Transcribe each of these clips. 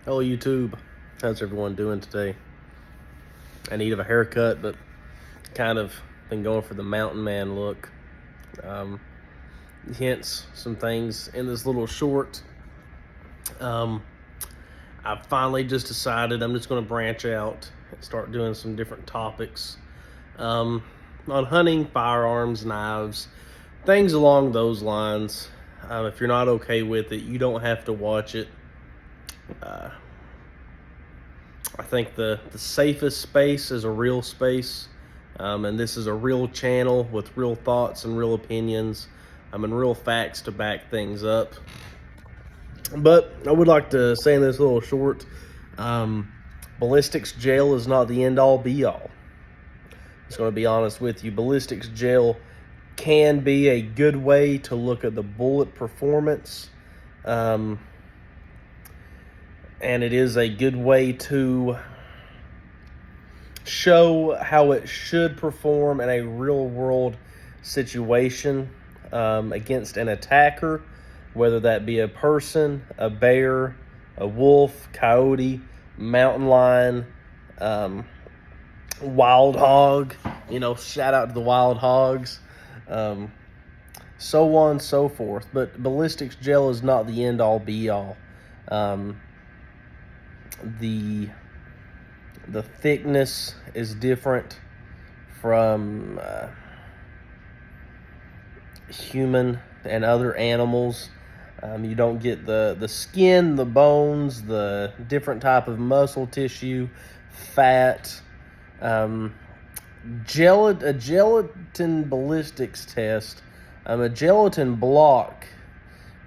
Hello YouTube, how's everyone doing today? In need of a haircut, but kind of been going for the mountain man look. Um, Hence some things in this little short. I finally just decided I'm just going to branch out and start doing some different topics on hunting, firearms, knives, things along those lines. If you're not okay with it, you don't have to watch it. I think the safest space is a real space, and this is a real channel with real thoughts and real opinions, and real facts to back things up. But I would like to say in this little short, ballistics gel is not the end-all be-all. I'm just going to be honest with you. Ballistics gel can be a good way to look at the bullet performance, and it is a good way to show how it should perform in a real-world situation against an attacker, whether that be a person, a bear, a wolf, coyote, mountain lion, wild hog. Shout out to the wild hogs. So on and so forth. But ballistics gel is not the end-all be-all. The thickness is different from human and other animals. You don't get the skin, the bones, the different type of muscle tissue, fat. A gelatin ballistics test, a gelatin block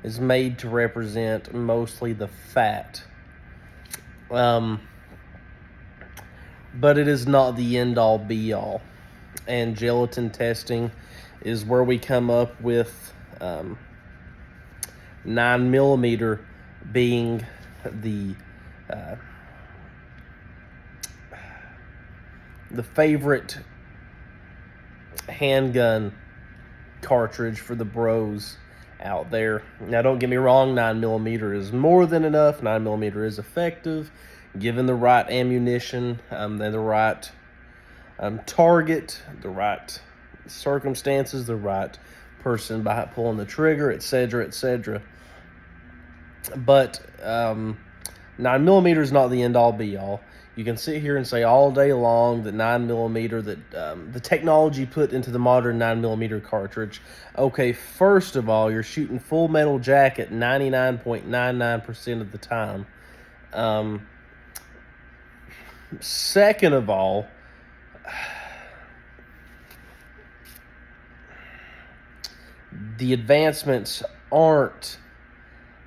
is made to represent mostly the fat. But it is not the end-all be-all. And gelatin testing is where we come up with 9mm being the favorite handgun cartridge for the bros out there. Now, don't get me wrong, 9mm is more than enough. 9mm is effective, given the right ammunition, and the right target, the right circumstances, the right person by pulling the trigger, etc., etc. But 9mm is not the end-all be-all. You can sit here and say all day long that 9mm, that the technology put into the modern 9mm cartridge. Okay, first of all, you're shooting full metal jacket 99.99% of the time. Second of all, the advancements aren't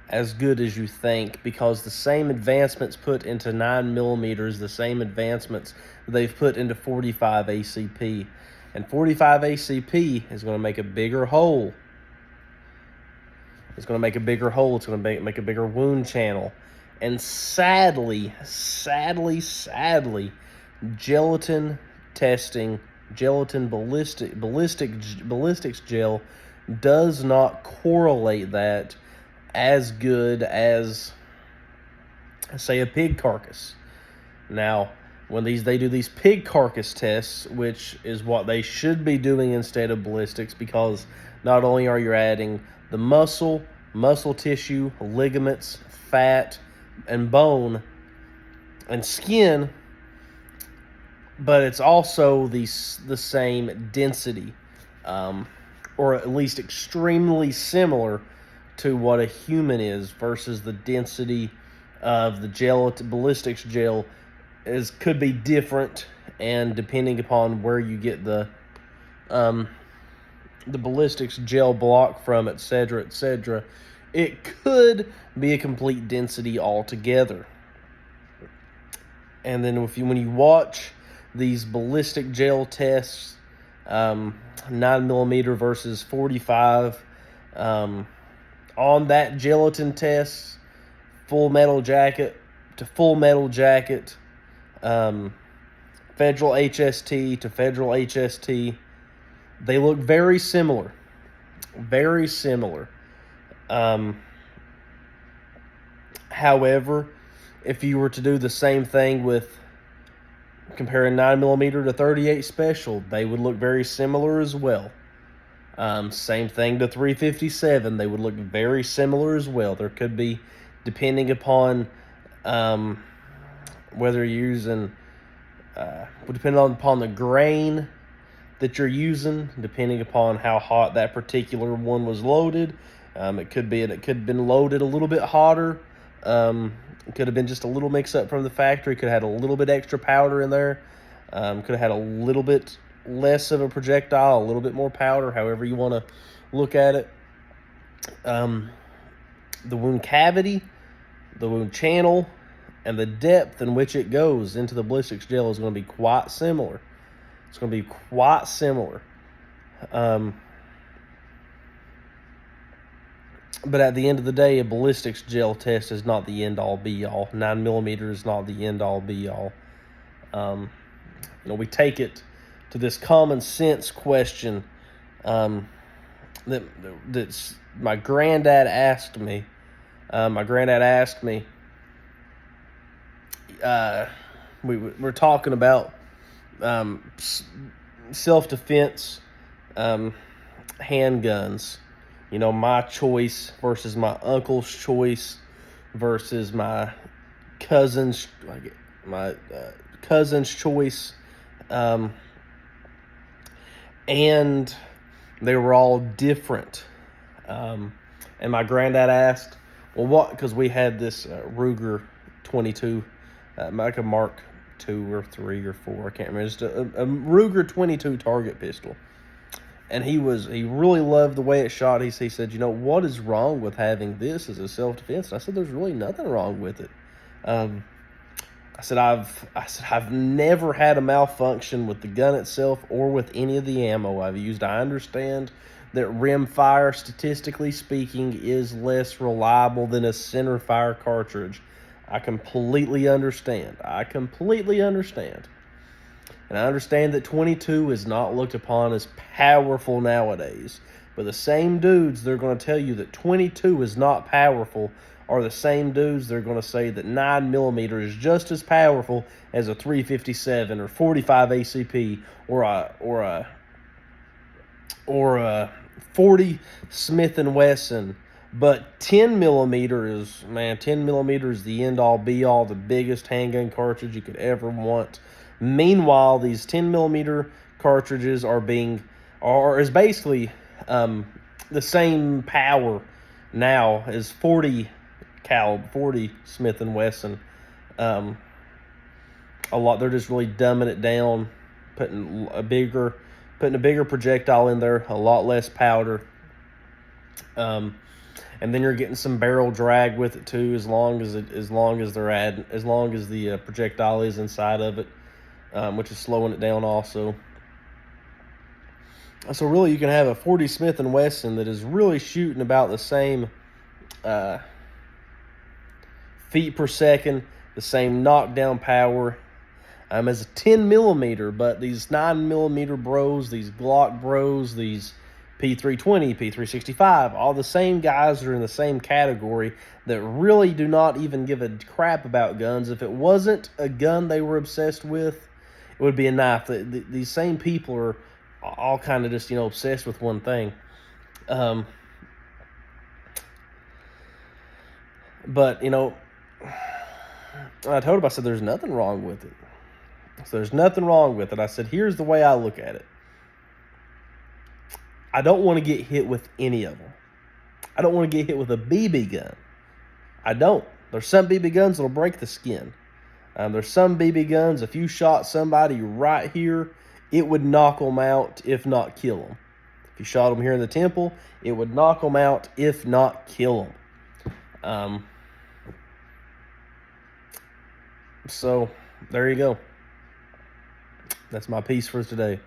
as good as you think, because the same advancements put into 9mm, the same advancements they've put into 45 ACP. And 45 ACP is going to make a bigger hole. It's going to make a bigger hole. It's going to make a bigger wound channel. And sadly, gelatin testing, gelatin ballistics gel does not correlate that as good as, say, a pig carcass. Now, when they do these pig carcass tests, which is what they should be doing instead of ballistics, because not only are you adding the muscle tissue, ligaments, fat, and bone, and skin, but it's also the same density, or at least extremely similar to what a human is, versus the density of the ballistics gel could be different, and depending upon where you get the ballistics gel block from, etc., etc., it could be a complete density altogether. And then when you watch these ballistic gel tests, 9mm versus 45, on that gelatin test, full metal jacket to full metal jacket, federal HST to federal HST, they look very similar. Very similar. However, if you were to do the same thing with comparing 9mm to 38 special, they would look very similar as well. Same thing to 357, they would look very similar as well. There could be, depending upon whether you're using, depending upon the grain that you're using, depending upon how hot that particular one was loaded. It could have been loaded a little bit hotter. It could have been just a little mix up from the factory. Could have had a little bit extra powder in there. Could have had a little bit less of a projectile, a little bit more powder, however you want to look at it. The wound cavity, the wound channel, and the depth in which it goes into the ballistics gel is going to be quite similar. It's going to be quite similar. But at the end of the day, a ballistics gel test is not the end-all, be-all. 9mm is not the end-all, be-all. We take it to this common sense question that's my granddad asked me. We're talking about self-defense handguns. My choice versus my uncle's choice versus my cousin's choice. And they were all different. And my granddad asked, well, what? Because we had this Ruger 22, like a Mark II or 3 or 4, I can't remember. Just a Ruger 22 target pistol. And he really loved the way it shot. He said, what is wrong with having this as a self-defense? And I said, there's really nothing wrong with it. I said, I've never had a malfunction with the gun itself or with any of the ammo I've used. I understand that rimfire, statistically speaking, is less reliable than a center fire cartridge. I completely understand. And I understand that 22 is not looked upon as powerful nowadays. But the same dudes that are going to tell you that 22 is not powerful are the same dudes that are going to say that 9mm is just as powerful as a 357 or 45 ACP or a 40 Smith & Wesson. But 10mm is the end-all, be-all, the biggest handgun cartridge you could ever want. Meanwhile, these 10mm cartridges is basically the same power now as 40 Smith & Wesson. A lot. They're just really dumbing it down, putting a bigger projectile in there, a lot less powder. And then you're getting some barrel drag with it too, as long as the projectile is inside of it, which is slowing it down also. So really, you can have a 40 Smith & Wesson that is really shooting about the same feet per second, the same knockdown power as a 10mm, but these 9mm bros, these Glock bros, these P320, P365, all the same guys are in the same category that really do not even give a crap about guns. If it wasn't a gun they were obsessed with, it would be a knife. These same people are all kind of just, obsessed with one thing. But, I told him, I said, there's nothing wrong with it. So there's nothing wrong with it. I said, here's the way I look at it. I don't want to get hit with any of them. I don't want to get hit with a BB gun. I don't. There's some BB guns that'll break the skin. There's some BB guns, if you shot somebody right here, it would knock them out, if not kill them. If you shot them here in the temple, it would knock them out, if not kill them. So, there you go. That's my piece for today.